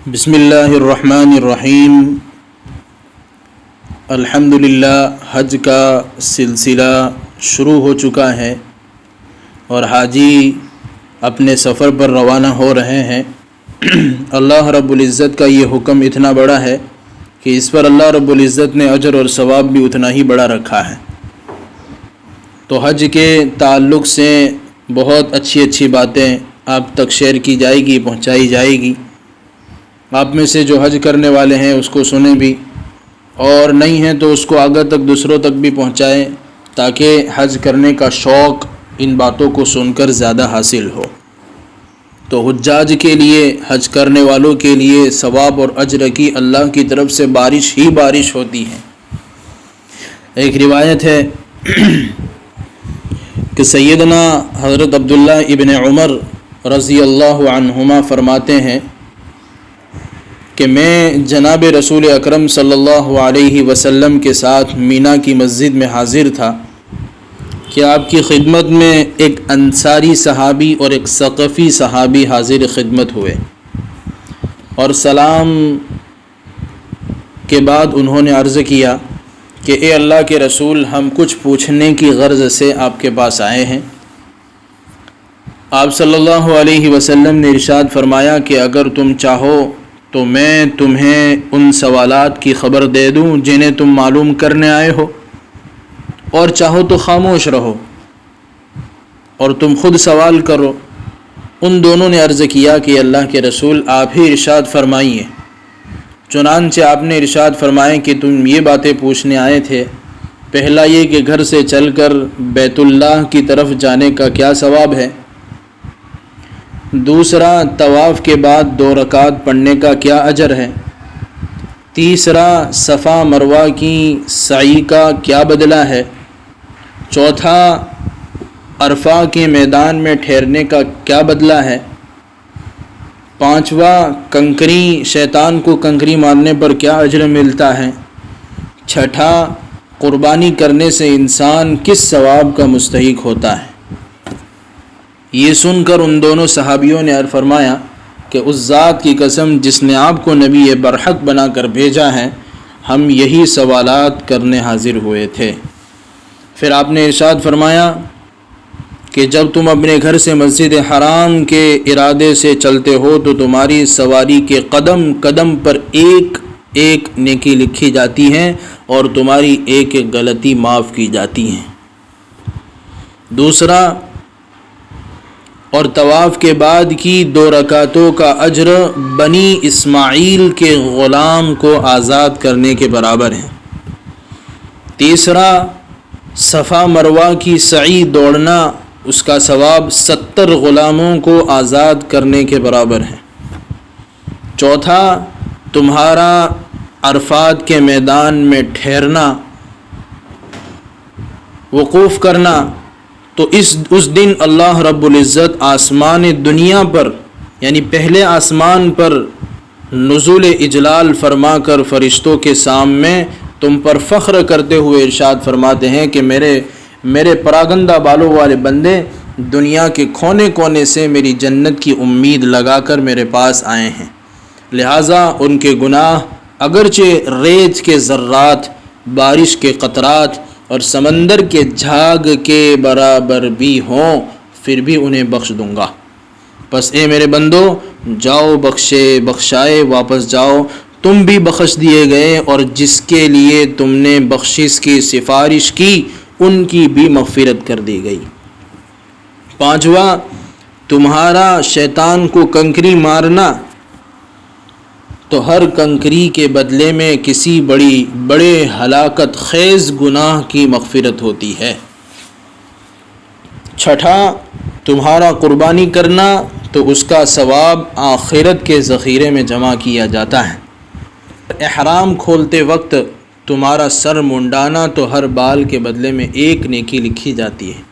بسم اللہ الرحمن الرحیم۔ الحمدللہ حج کا سلسلہ شروع ہو چکا ہے اور حاجی اپنے سفر پر روانہ ہو رہے ہیں۔ اللہ رب العزت کا یہ حکم اتنا بڑا ہے کہ اس پر اللہ رب العزت نے اجر اور ثواب بھی اتنا ہی بڑا رکھا ہے۔ تو حج کے تعلق سے بہت اچھی باتیں آپ تک شیئر کی جائے گی، پہنچائی جائے گی۔ آپ میں سے جو حج کرنے والے ہیں اس کو سنیں بھی، اور نہیں ہیں تو اس کو آگے تک دوسروں تک بھی پہنچائیں تاکہ حج کرنے کا شوق ان باتوں کو سن کر زیادہ حاصل ہو۔ تو حجاج کے لیے، حج کرنے والوں کے لیے ثواب اور اجر کی اللہ کی طرف سے بارش ہی بارش ہوتی ہے۔ ایک روایت ہے کہ سیدنا حضرت عبداللہ ابن عمر رضی اللہ عنہما فرماتے ہیں کہ میں جناب رسول اکرم صلی اللہ علیہ وسلم کے ساتھ مینا کی مسجد میں حاضر تھا کہ آپ کی خدمت میں ایک انصاری صحابی اور ایک ثقفی صحابی حاضر خدمت ہوئے، اور سلام کے بعد انہوں نے عرض کیا کہ اے اللہ کے رسول، ہم کچھ پوچھنے کی غرض سے آپ کے پاس آئے ہیں۔ آپ صلی اللہ علیہ وسلم نے ارشاد فرمایا کہ اگر تم چاہو تو میں تمہیں ان سوالات کی خبر دے دوں جنہیں تم معلوم کرنے آئے ہو، اور چاہو تو خاموش رہو اور تم خود سوال کرو۔ ان دونوں نے عرض کیا کہ اللہ کے رسول، آپ ہی ارشاد فرمائیے۔ چنانچہ آپ نے ارشاد فرمائے کہ تم یہ باتیں پوچھنے آئے تھے، پہلا یہ کہ گھر سے چل کر بیت اللہ کی طرف جانے کا کیا ثواب ہے، دوسرا طواف کے بعد 2 رکعت پڑھنے کا کیا اجر ہے، تیسرا صفا مروہ کی سعی کا کیا بدلہ ہے، چوتھا عرفہ کے میدان میں ٹھہرنے کا کیا بدلہ ہے، پانچواں شیطان کو کنکری مارنے پر کیا اجر ملتا ہے، چھٹا قربانی کرنے سے انسان کس ثواب کا مستحق ہوتا ہے۔ یہ سن کر ان دونوں صحابیوں نے عرض فرمایا کہ اس ذات کی قسم جس نے آپ کو نبی برحق بنا کر بھیجا ہے، ہم یہی سوالات کرنے حاضر ہوئے تھے۔ پھر آپ نے ارشاد فرمایا کہ جب تم اپنے گھر سے مسجد حرام کے ارادے سے چلتے ہو تو تمہاری سواری کے قدم قدم پر ایک ایک نیکی لکھی جاتی ہیں اور تمہاری ایک ایک غلطی معاف کی جاتی ہیں۔ دوسرا، اور طواف کے بعد کی 2 رکعتوں کا اجر بنی اسماعیل کے غلام کو آزاد کرنے کے برابر ہے۔ تیسرا، صفا مروہ کی سعی دوڑنا، اس کا ثواب 70 غلاموں کو آزاد کرنے کے برابر ہے۔ چوتھا، تمہارا عرفات کے میدان میں ٹھہرنا، وقوف کرنا، تو اس دن اللہ رب العزت آسمان دنیا پر، یعنی پہلے آسمان پر نزول اجلال فرما کر فرشتوں کے سامنے تم پر فخر کرتے ہوئے ارشاد فرماتے ہیں کہ میرے پراگندہ بالوں والے بندے دنیا کے کونے کونے سے میری جنت کی امید لگا کر میرے پاس آئے ہیں، لہٰذا ان کے گناہ اگرچہ ریت کے ذرات، بارش کے قطرات اور سمندر کے جھاگ کے برابر بھی ہوں، پھر بھی انہیں بخش دوں گا۔ پس اے میرے بندو، جاؤ بخشائے واپس جاؤ، تم بھی بخش دیے گئے، اور جس کے لیے تم نے بخشش کی سفارش کی ان کی بھی مغفرت کر دی گئی۔ پانچواں، تمہارا شیطان کو کنکری مارنا، تو ہر کنکری کے بدلے میں کسی بڑے ہلاکت خیز گناہ کی مغفرت ہوتی ہے۔ چھٹا، تمہارا قربانی کرنا، تو اس کا ثواب آخرت کے ذخیرے میں جمع کیا جاتا ہے۔ احرام کھولتے وقت تمہارا سر منڈانا، تو ہر بال کے بدلے میں 1 نیکی لکھی جاتی ہے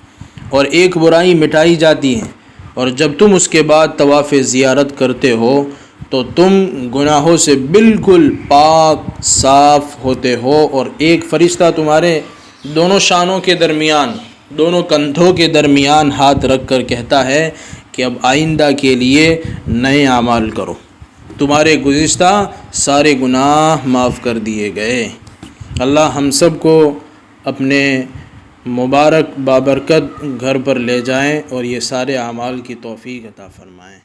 اور 1 برائی مٹائی جاتی ہے، اور جب تم اس کے بعد طواف زیارت کرتے ہو تو تم گناہوں سے بالکل پاک صاف ہوتے ہو، اور ایک فرشتہ تمہارے دونوں شانوں کے درمیان، دونوں کندھوں کے درمیان ہاتھ رکھ کر کہتا ہے کہ اب آئندہ کے لیے نئے اعمال کرو۔ تمہارے گزشتہ سارے گناہ معاف کر دیے گئے۔ اللہ ہم سب کو اپنے مبارک بابرکت گھر پر لے جائیں اور یہ سارے اعمال کی توفیق عطا فرمائیں۔